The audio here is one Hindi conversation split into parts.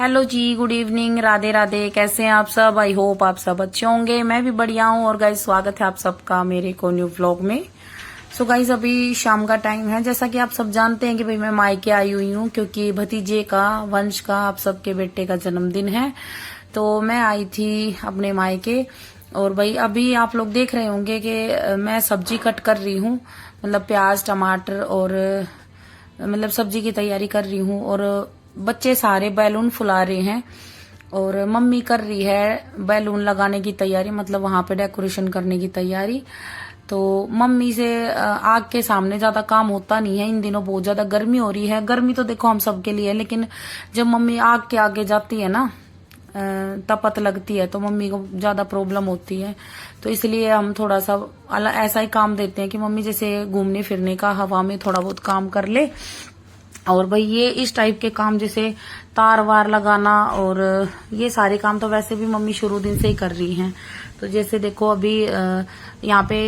हेलो जी, गुड इवनिंग, राधे राधे। कैसे हैं आप सब? आई होप आप सब अच्छे होंगे। मैं भी बढ़िया हूँ। और गाइस, स्वागत है आप सबका मेरे को न्यू व्लॉग में। सो गाइस, अभी शाम का टाइम है। जैसा कि आप सब जानते हैं कि भाई मैं मायके आई हुई हूँ, क्योंकि भतीजे का, वंश का, आप सबके बेटे का जन्मदिन है। तो मैं आई थी अपने मायके। और भाई अभी आप लोग देख रहे होंगे कि मैं सब्जी कट कर रही हूँ, मतलब प्याज टमाटर, और मतलब सब्जी की तैयारी कर रही हूँ। और बच्चे सारे बैलून फुला रहे हैं और मम्मी कर रही है बैलून लगाने की तैयारी, मतलब वहां पे डेकोरेशन करने की तैयारी। तो मम्मी से आग के सामने ज्यादा काम होता नहीं है। इन दिनों बहुत ज्यादा गर्मी हो रही है। गर्मी तो देखो हम सबके लिए है, लेकिन जब मम्मी आग के आगे जाती है ना, तपत लगती है, तो मम्मी को ज्यादा प्रॉब्लम होती है। तो इसलिए हम थोड़ा सा ऐसा ही काम देते हैं कि मम्मी जैसे घूमने फिरने का, हवा में थोड़ा बहुत काम कर ले। और भाई ये इस टाइप के काम जैसे तार वार लगाना और ये सारे काम तो वैसे भी मम्मी शुरू दिन से ही कर रही हैं। तो जैसे देखो अभी यहाँ पे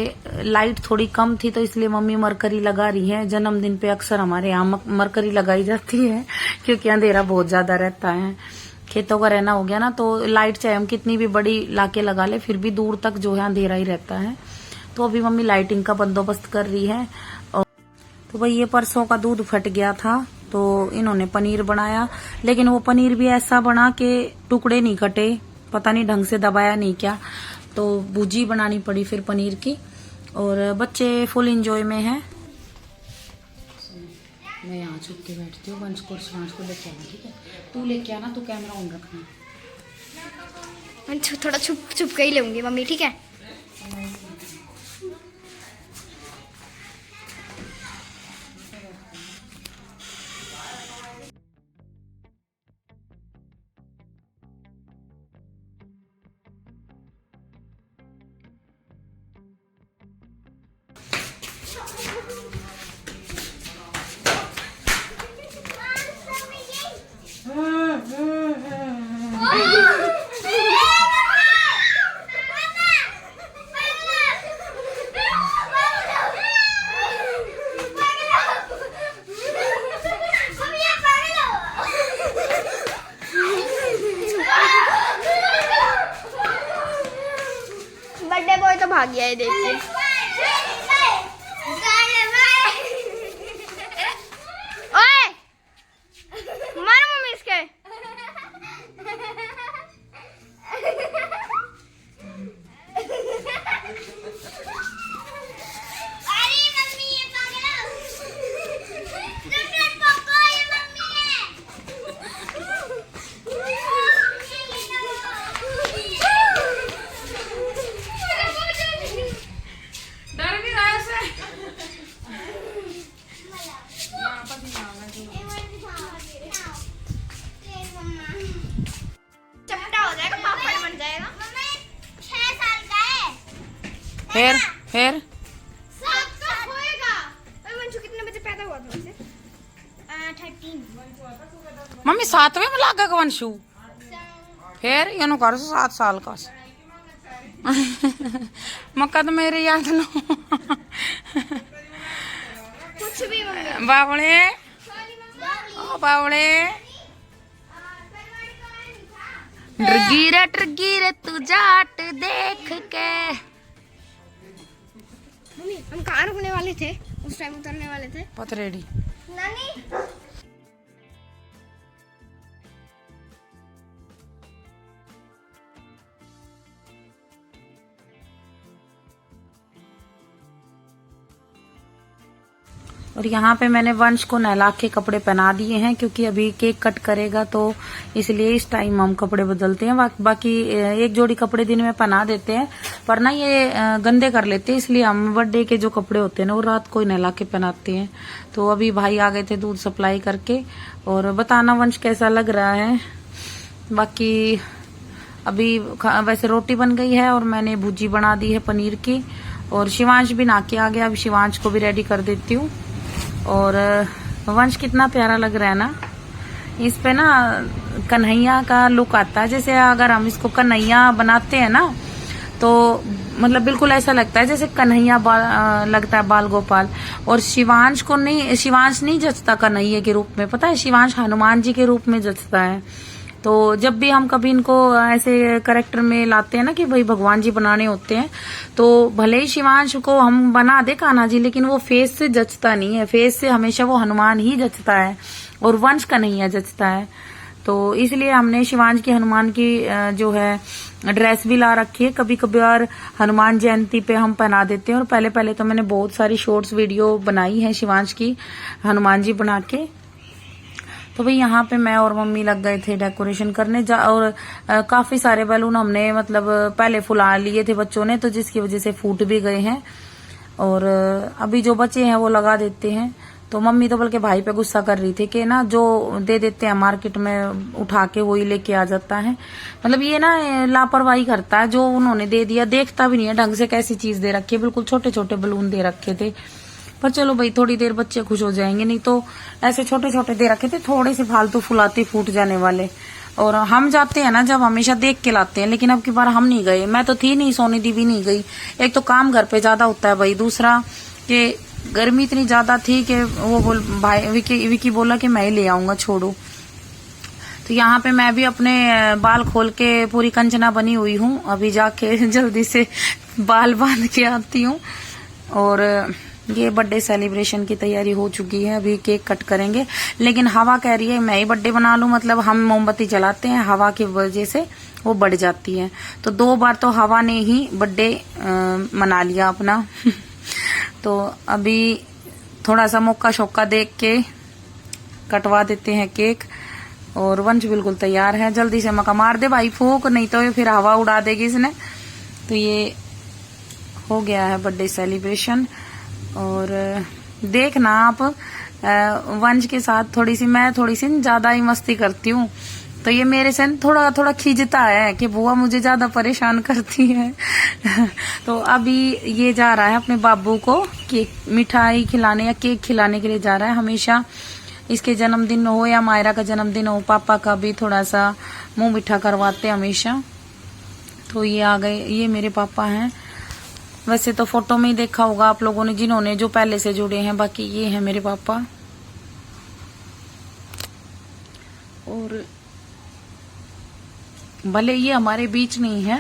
लाइट थोड़ी कम थी, तो इसलिए मम्मी मरकरी लगा रही है। जन्मदिन पे अक्सर हमारे यहाँ मरकरी लगाई जाती है, क्योंकि अंधेरा बहुत ज्यादा रहता है। खेतों का रहना हो गया ना, तो लाइट चाहे हम कितनी भी बड़ी लाके लगा ले, फिर भी दूर तक जो है अंधेरा ही रहता है। तो अभी मम्मी लाइटिंग का बंदोबस्त कर रही है। तो भाई ये परसों का दूध फट गया था, तो इन्होंने पनीर बनाया, लेकिन वो पनीर भी ऐसा बना कि टुकड़े नहीं कटे, पता नहीं ढंग से दबाया नहीं क्या। तो भुजी बनानी पड़ी फिर पनीर की। और बच्चे फुल एंजॉय में हैं। मैं यहाँ छुप के बैठती हूँ। वंश को लेके आना, ठीक है? तू लेके आना, तू कैमरा ऑन रखना। मैं थोड़ा छुप छुप के ही लूंगी मम्मी, ठीक है? बर्थडे बॉय तो भाग गया है, देख के। ओए, मारो मम्मी इसके। फिर कितने बजे पैदा हुआ था वैसे? 13। मम्मी 7वें में लागा वंशु, फिर यूं कर 7 साल का मक्का तो मेरे याद लो। कुछ भी मम्मी। बावड़े ओ बावड़े, ट्रगीरे तू जाट देख के। मम्मी, हम कहाँ रुकने वाले थे? उस टाइम उतरने वाले थे पथरेडी। नानी। और यहाँ पे मैंने वंश को नहला के कपड़े पहना दिए हैं, क्योंकि अभी केक कट करेगा, तो इसलिए इस टाइम हम कपड़े बदलते हैं। बाकी एक जोड़ी कपड़े दिन में पहना देते हैं, पर ना ये गंदे कर लेते हैं, इसलिए हम बर्थडे के जो कपड़े होते हैं ना, वो रात को ही नहला के पहनाते हैं। तो अभी भाई आ गए थे दूध सप्लाई करके। और बताना वंश कैसा लग रहा है। बाकी अभी वैसे रोटी बन गई है और मैंने भुजी बना दी है पनीर की। और शिवांश भी नहा के आ गया, अभी शिवांश को भी रेडी कर देती हूँ। और वंश कितना प्यारा लग रहा है ना। इस पे ना कन्हैया का लुक आता है। जैसे अगर हम इसको कन्हैया बनाते हैं ना, तो मतलब बिल्कुल ऐसा लगता है जैसे कन्हैया लगता है, बाल गोपाल। और शिवांश नहीं जचता कन्हैया के रूप में, पता है? शिवांश हनुमान जी के रूप में जचता है। तो जब भी हम कभी इनको ऐसे करेक्टर में लाते हैं ना कि भाई भगवान जी बनाने होते हैं, तो भले ही शिवांश को हम बना दे कान्हा जी, लेकिन वो फेस से जचता नहीं है। फेस से हमेशा वो हनुमान ही जचता है और वंश का नहीं है जचता है। तो इसलिए हमने शिवांश की हनुमान की जो है ड्रेस भी ला रखी है। कभी कभार हनुमान जयंती पे हम पहना देते हैं। और पहले पहले तो मैंने बहुत सारी शॉर्ट्स वीडियो बनाई है शिवांश की हनुमान जी बना के। तो भाई यहाँ पे मैं और मम्मी लग गए थे डेकोरेशन करने और काफी सारे बैलून हमने मतलब पहले फुला लिए थे बच्चों ने, तो जिसकी वजह से फूट भी गए हैं। और अभी जो बचे हैं वो लगा देते हैं। तो मम्मी तो बल्कि भाई पे गुस्सा कर रही थी कि ना जो दे देते हैं मार्केट में उठा के वही लेके आ जाता है। मतलब ये ना लापरवाही करता है, जो उन्होंने दे दिया देखता भी नहीं है ढंग से कैसी चीज दे रखी है। बिल्कुल छोटे छोटे बलून दे रखे थे, पर चलो भाई थोड़ी देर बच्चे खुश हो जाएंगे, नहीं तो ऐसे छोटे छोटे दे रखे थे थोड़े से फालतू फुलाते फूट जाने वाले। और हम जाते हैं ना जब हमेशा देख के लाते हैं, लेकिन अब की बार हम नहीं गए। मैं तो थी नहीं, सोनी दी भी नहीं गई। एक तो काम घर पे ज्यादा होता है भाई, दूसरा कि गर्मी इतनी ज्यादा थी कि वो भाई विकी बोला कि मैं ही ले आऊंगा, छोड़ो। तो यहाँ पे मैं भी अपने बाल खोल के पूरी कंचना बनी हुई हूँ। अभी जाके जल्दी से बाल बांध के आती हूँ। और ये बर्थडे सेलिब्रेशन की तैयारी हो चुकी है। अभी केक कट करेंगे, लेकिन हवा कह रही है मैं ही बर्थडे बना लूं। मतलब हम मोमबत्ती जलाते हैं, हवा की वजह से वो बढ़ जाती है। तो 2 बार तो हवा ने ही बर्थडे मना लिया अपना। तो अभी थोड़ा सा मौका शौका देख के कटवा देते हैं केक। और वंश बिल्कुल तैयार है, जल्दी से मका मार दे भाई फूक, नहीं तो फिर हवा उड़ा देगी इसने। तो ये हो गया है बर्थडे सेलिब्रेशन। और देखना आप वंश के साथ मैं थोड़ी सी ज्यादा ही मस्ती करती हूँ, तो ये मेरे से थोड़ा थोड़ा खींचता है कि बुआ मुझे ज्यादा परेशान करती है। तो अभी ये जा रहा है अपने बाबू को केक मिठाई खिलाने या केक खिलाने के लिए जा रहा है। हमेशा इसके जन्मदिन हो या मायरा का जन्मदिन हो, पापा का भी थोड़ा सा मुंह मीठा करवाते हमेशा। तो ये आ गए, ये मेरे पापा हैं। वैसे तो फोटो में ही देखा होगा आप लोगों ने जिन्होंने जो पहले से जुड़े हैं, बाकी ये है मेरे पापा। और भले ये हमारे बीच नहीं है,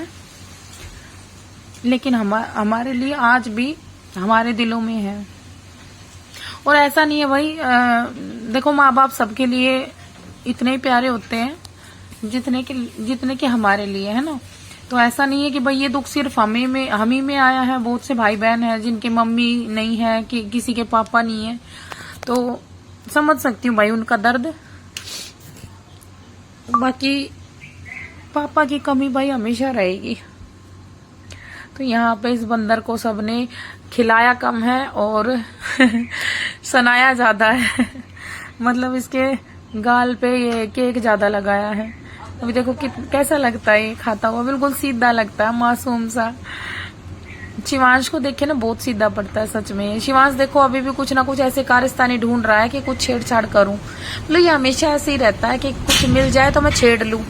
लेकिन हमारे लिए आज भी हमारे दिलों में है। और ऐसा नहीं है भाई, देखो माँ बाप सबके लिए इतने ही प्यारे होते हैं जितने के हमारे लिए, है ना। तो ऐसा नहीं है कि भाई ये दुख सिर्फ हम ही में आया है। बहुत से भाई बहन हैं जिनके मम्मी नहीं है, कि किसी के पापा नहीं है। तो समझ सकती हूँ भाई उनका दर्द। बाकी पापा की कमी भाई हमेशा रहेगी। तो यहाँ पे इस बंदर को सबने खिलाया कम है और सनाया ज्यादा है। मतलब इसके गाल पे ये केक ज्यादा लगाया है। अभी देखो कैसा लगता है ये खाता हुआ, बिल्कुल सीधा लगता है, मासूम सा। शिवांश को देखे ना बहुत सीधा पड़ता है सच में। शिवांश देखो अभी भी कुछ ना कुछ ऐसे कारस्तानी ढूंढ रहा है कि कुछ छेड़छाड़ करूं। मतलब ये हमेशा ऐसे ही रहता है कि कुछ मिल जाए तो मैं छेड़ लूं।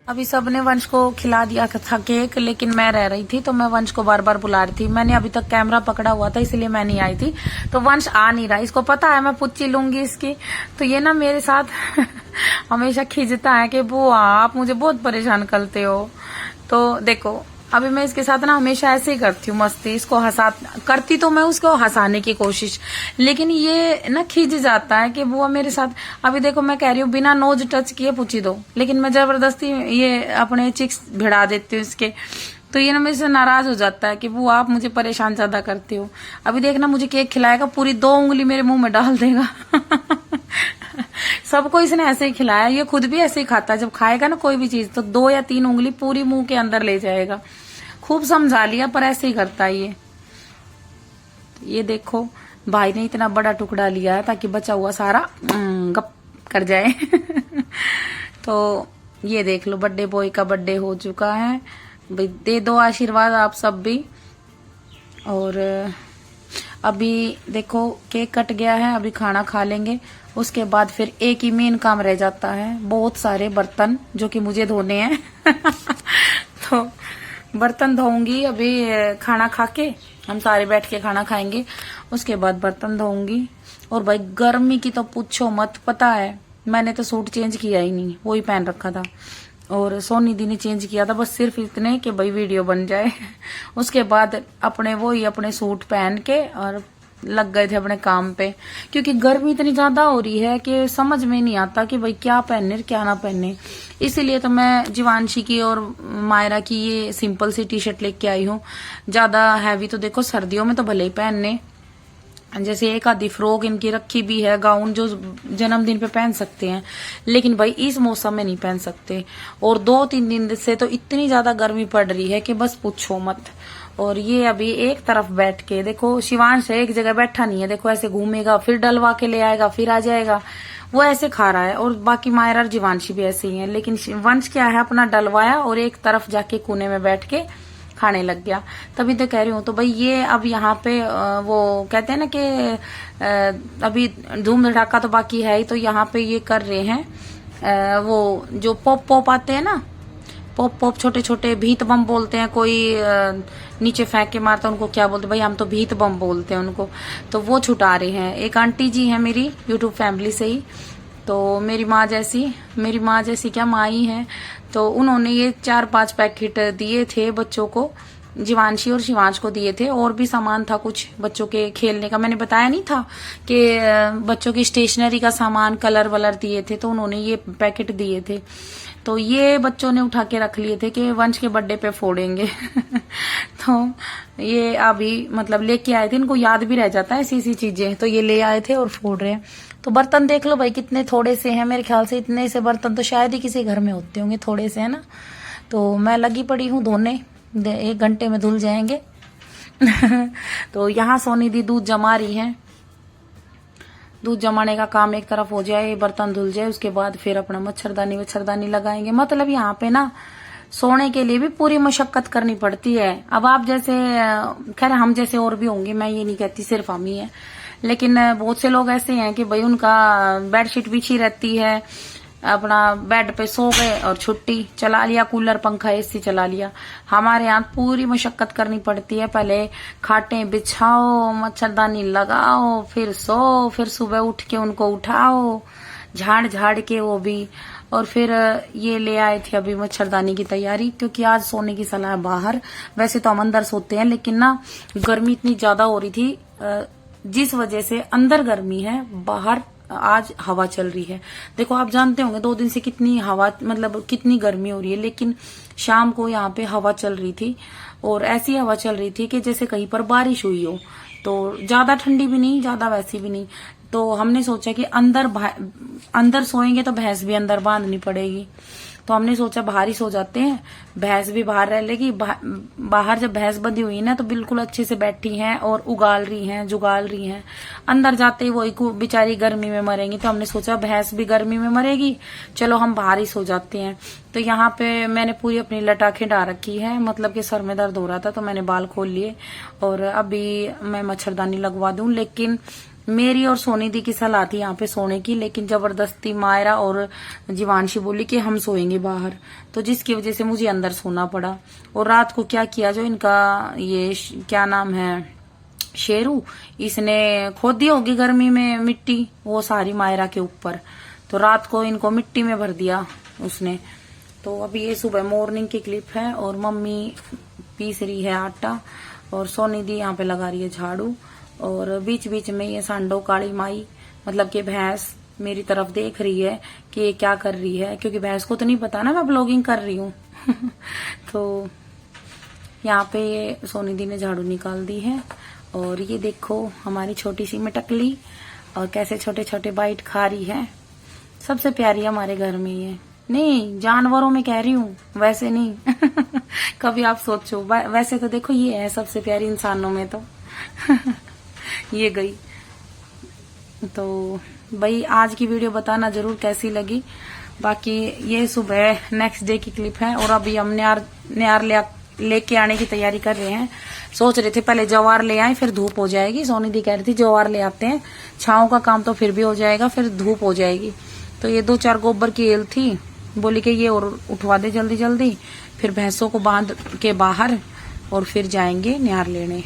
अभी सबने वंश को खिला दिया था केक, लेकिन मैं रह रही थी तो मैं वंश को बार बार बुला रही थी। मैंने अभी तक कैमरा पकड़ा हुआ था इसलिए मैं नहीं आई थी। तो वंश आ नहीं रहा, इसको पता है मैं पुच्ची लूंगी इसकी। तो ये ना मेरे साथ हमेशा खींचता है कि बुआ आप मुझे बहुत परेशान करते हो। तो देखो अभी मैं इसके साथ ना हमेशा ऐसे ही करती हूँ मस्ती, इसको करती तो मैं उसको हंसाने की कोशिश, लेकिन ये ना खींच जाता है कि बुआ मेरे साथ। अभी देखो मैं कह रही हूँ बिना नोज टच किए पूछी दो, लेकिन मैं जबरदस्ती ये अपने चिक्स भिड़ा देती हूँ इसके। तो ये ना मेरे से नाराज हो जाता है कि बुआ आप मुझे परेशान ज्यादा करते हो। अभी देखना मुझे केक खिलाएगा, पूरी 2 उंगली मेरे मुंह में डाल देगा। सबको इसने ऐसे ही खिलाया, ये खुद भी ऐसे ही खाता है। जब खाएगा ना कोई भी चीज तो 2 या 3 उंगली पूरी मुंह के अंदर ले जाएगा। खूब समझा लिया पर ऐसे ही करता है ये देखो भाई ने इतना बड़ा टुकड़ा लिया है ताकि बचा हुआ सारा गप कर जाए। तो ये देख लो बर्थडे बॉय का बर्थडे हो चुका है। भाई दे दो आशीर्वाद आप सब भी। और अभी देखो केक कट गया है, अभी खाना खा लेंगे। उसके बाद फिर एक ही मेन काम रह जाता है, बहुत सारे बर्तन जो कि मुझे धोने हैं। तो बर्तन धोऊंगी अभी, खाना खा के हम सारे बैठ के खाना खाएंगे, उसके बाद बर्तन धोऊंगी। और भाई गर्मी की तो पूछो मत, पता है मैंने तो सूट चेंज किया ही नहीं, वही पहन रखा था। और सोनी दी ने चेंज किया था बस सिर्फ इतने कि भाई वीडियो बन जाए। उसके बाद अपने सूट पहन के और लग गए थे अपने काम पे, क्योंकि गर्मी इतनी ज्यादा हो रही है कि समझ में नहीं आता कि भाई क्या पहने क्या ना पहने। इसीलिए तो मैं जीवांशी की और मायरा की ये सिंपल सी टी शर्ट लेके आई हूँ। ज्यादा हैवी तो देखो सर्दियों में तो भले ही पहनने, जैसे एक आधी फ्रॉक इनकी रखी भी है, गाउन जो जन्मदिन पे पहन सकते हैं, लेकिन भाई इस मौसम में नहीं पहन सकते। और 2-3 दिन से तो इतनी ज्यादा गर्मी पड़ रही है कि बस पूछो मत। और ये अभी एक तरफ बैठ के देखो, शिवांश एक जगह बैठा नहीं है, देखो ऐसे घूमेगा फिर डलवा के ले आएगा फिर आ जाएगा, वो ऐसे खा रहा है। और बाकी मायरा और जीवांशी भी ऐसे ही है, लेकिन वंश क्या है अपना डलवाया और एक तरफ जाके कोने में बैठ के खाने लग गया। तभी तो कह रही हूँ। तो भाई ये अब यहाँ पे वो कहते हैं ना कि अभी धूम धड़ाका तो बाकी है ही, तो यहाँ पे ये कर रहे हैं वो जो पॉप पॉप आते हैं ना, पॉप पॉप छोटे छोटे भीत बम बोलते हैं, कोई नीचे फेंक के मारता है उनको क्या बोलते हैं भाई, हम तो भीत बम बोलते हैं उनको। तो वो छुटा रहे हैं। एक आंटी जी है मेरी यूट्यूब फैमिली से ही, तो मेरी माँ जैसी क्या माँ ही है, तो उन्होंने ये 4-5 पैकेट दिए थे बच्चों को, जीवांशी और शिवांश को दिए थे। और भी सामान था कुछ बच्चों के खेलने का, मैंने बताया नहीं था कि बच्चों की स्टेशनरी का सामान, कलर वलर दिए थे, तो उन्होंने ये पैकेट दिए थे। तो ये बच्चों ने उठा के रख लिए थे कि वंश के बर्थडे पे फोड़ेंगे। तो ये अभी मतलब लेके आए थे, इनको याद भी रह जाता है ऐसी चीजें, तो ये ले आए थे और फोड़ रहे हैं। तो बर्तन देख लो भाई कितने थोड़े से हैं, मेरे ख्याल से इतने से बर्तन तो शायद ही किसी घर में होते होंगे, थोड़े से है ना। तो मैं लगी पड़ी हूँ धोने, 1 घंटे में धुल जाएंगे। तो यहाँ सोनी दी दूध जमा रही है, दूध जमाने का काम एक तरफ हो जाए, बर्तन धुल जाए, उसके बाद फिर अपना मच्छरदानी लगाएंगे। मतलब यहाँ पे ना सोने के लिए भी पूरी मशक्कत करनी पड़ती है। अब आप जैसे, खैर हम जैसे और भी होंगे, मैं ये नहीं कहती सिर्फ हम ही है, लेकिन बहुत से लोग ऐसे हैं कि भाई उनका बेडशीट बिछी रहती है, अपना बेड पे सो गए और छुट्टी, चला लिया कूलर पंखा एसी चला लिया। हमारे यहाँ पूरी मशक्कत करनी पड़ती है, पहले खाटें बिछाओ, मच्छरदानी लगाओ, फिर सो, फिर सुबह उठ के उनको उठाओ, झाड़ के वो भी। और फिर ये ले आए थे अभी मच्छरदानी की तैयारी, क्योंकि आज सोने की सलाह है बाहर। वैसे तो हम अंदर सोते हैं, लेकिन ना गर्मी इतनी ज्यादा हो रही थी, जिस वजह से अंदर गर्मी है, बाहर आज हवा चल रही है। देखो आप जानते होंगे 2 दिन से कितनी हवा, मतलब कितनी गर्मी हो रही है, लेकिन शाम को यहाँ पे हवा चल रही थी, और ऐसी हवा चल रही थी कि जैसे कहीं पर बारिश हुई हो। तो ज्यादा ठंडी भी नहीं, ज्यादा वैसी भी नहीं। तो हमने सोचा कि अंदर सोएंगे तो भैंस भी अंदर बांधनी पड़ेगी, तो हमने सोचा बाहर ही सो जाते हैं, भैंस भी बाहर रह लेगी। बाहर जब भैंस बंधी हुई ना तो बिल्कुल अच्छे से बैठी हैं और उगाल रही हैं, जुगाल रही हैं। अंदर जाते ही वही बेचारी गर्मी में मरेंगी, तो हमने सोचा भैंस भी गर्मी में मरेगी, चलो हम बाहर ही सो जाते हैं। तो यहाँ पे मैंने पूरी अपनी लटाखें डाल रखी है, मतलब कि सर में दर्द हो रहा था तो मैंने बाल खोल लिए, और अभी मैं मच्छरदानी लगवा दूं। लेकिन मेरी और सोनी दी की सलाह थी यहाँ पे सोने की, लेकिन जबरदस्ती मायरा और जीवांशी बोली कि हम सोएंगे बाहर, तो जिसकी वजह से मुझे अंदर सोना पड़ा। और रात को क्या किया, जो इनका ये क्या नाम है, शेरू, इसने खोद दी होगी गर्मी में मिट्टी, वो सारी मायरा के ऊपर, तो रात को इनको मिट्टी में भर दिया उसने। तो अभी ये सुबह मॉर्निंग की क्लिप है, और मम्मी पीस रही है आटा, और सोनी दी यहाँ पे लगा रही है झाड़ू, और बीच बीच में ये सांडो काली माई, मतलब कि भैंस मेरी तरफ देख रही है कि ये क्या कर रही है, क्योंकि भैंस को तो नहीं पता ना मैं ब्लॉगिंग कर रही हूँ। तो यहाँ पे ये सोनी दी ने झाड़ू निकाल दी है, और ये देखो हमारी छोटी सी मटकली, और कैसे छोटे छोटे बाइट खा रही है। सबसे प्यारी हमारे घर में ये, नहीं जानवरों में कह रही हूँ, वैसे नहीं। कभी आप सोचो, वैसे तो देखो ये है सबसे प्यारी इंसानों में तो। ये गई। तो भाई आज की वीडियो बताना जरूर कैसी लगी। बाकी ये सुबह नेक्स्ट डे की क्लिप है, और अभी हम न्यार लेके आने की तैयारी कर रहे हैं। सोच रहे थे पहले जवार ले आए, फिर धूप हो जाएगी। सोनी दी कह रही थी जवार ले आते हैं, छाँव का काम तो फिर भी हो जाएगा, फिर धूप हो जाएगी। तो ये 2-4 गोबर की एल थी, बोली कि ये और उठवा दे जल्दी जल्दी, फिर भैंसों को बांध के बाहर, और फिर जाएंगे न्यार लेने।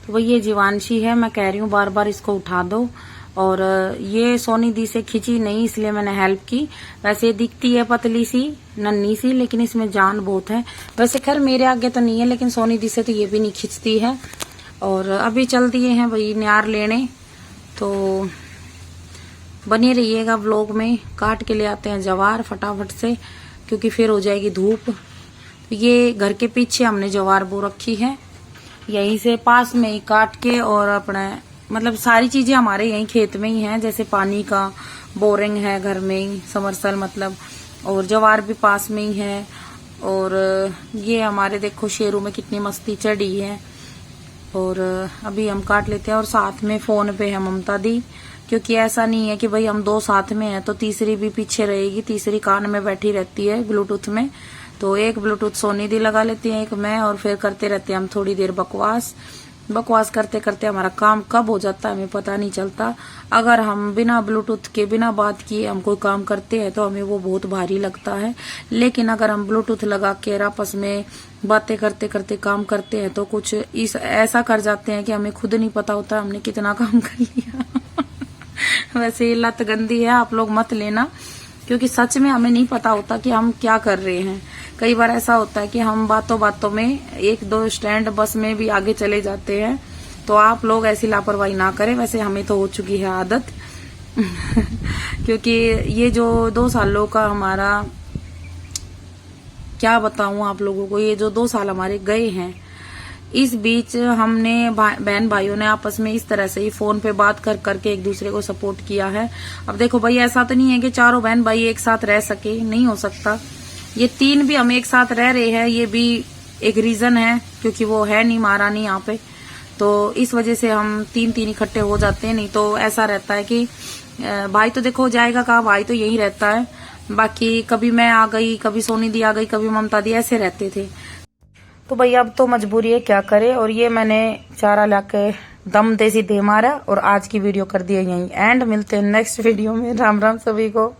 तो वही ये जीवांशी है, मैं कह रही हूँ बार बार इसको उठा दो। और ये सोनी दी से खिंची नहीं, इसलिए मैंने हेल्प की। वैसे ये दिखती है पतली सी नन्ही सी, लेकिन इसमें जान बहुत है। वैसे खैर मेरे आगे तो नहीं है, लेकिन सोनी दी से तो ये भी नहीं खिंचती है। और अभी चल दिए हैं भाई न्यार लेने, तो बने रहिएगा व्लॉग में। काट के ले आते हैं जवार फटाफट से, क्योंकि फिर हो जाएगी धूप। तो ये घर के पीछे हमने जवार बो रखी है, यहीं से पास में ही काट के। और अपने मतलब सारी चीजें हमारे यहीं खेत में ही हैं, जैसे पानी का बोरिंग है घर में ही, समरसल मतलब, और जवार भी पास में ही है। और ये हमारे देखो शेरों में कितनी मस्ती चढ़ी है। और अभी हम काट लेते हैं। और साथ में फोन पे है ममता दी, क्योंकि ऐसा नहीं है कि भाई हम दो साथ में हैं तो तीसरी भी पीछे रहेगी, तीसरी कान में बैठी रहती है ब्लूटूथ में। तो एक ब्लूटूथ सोनी दी लगा लेती है, एक मैं, और फिर करते रहते हैं हम थोड़ी देर बकवास करते करते हमारा काम कब हो जाता है हमें पता नहीं चलता। अगर हम बिना ब्लूटूथ के बिना बात किए हम कोई काम करते हैं तो हमें वो बहुत भारी लगता है, लेकिन अगर हम ब्लूटूथ लगा के आपस में बातें करते करते काम करते हैं तो कुछ ऐसा कर जाते हैं कि हमें खुद नहीं पता होता हमने कितना काम कर लिया। वैसे ये लत गंदी है, आप लोग मत लेना, क्योंकि सच में हमें नहीं पता होता कि हम क्या कर रहे हैं। कई बार ऐसा होता है कि हम बातों बातों में एक दो स्टैंड बस में भी आगे चले जाते हैं। तो आप लोग ऐसी लापरवाही ना करें। वैसे हमें तो हो चुकी है आदत। क्योंकि ये जो 2 सालों का हमारा, क्या बताऊं आप लोगों को, ये जो 2 साल हमारे गए हैं, इस बीच हमने बहन भाइयों ने आपस में इस तरह से ही फोन पे बात कर करके एक दूसरे को सपोर्ट किया है। अब देखो भाई, ऐसा तो नहीं है कि चारों बहन भाई एक साथ रह सके, नहीं हो सकता। ये 3 भी हम एक साथ रह रहे हैं, ये भी एक रीजन है, क्योंकि वो है नहीं महारानी यहाँ पे, तो इस वजह से हम 3 इकट्ठे हो जाते हैं। नहीं तो ऐसा रहता है कि भाई तो देखो जाएगा कहाँ, भाई तो यही रहता है। बाकी कभी मैं आ गई, कभी सोनी दी आ गई, कभी ममता दी, ऐसे रहते थे। तो भाई अब तो मजबूरी है, क्या करे। और ये मैंने चारा लाके दम देसी दे मारा, और आज की वीडियो कर दी है यहीं एंड। मिलते हैं नेक्स्ट वीडियो में। राम राम सभी को।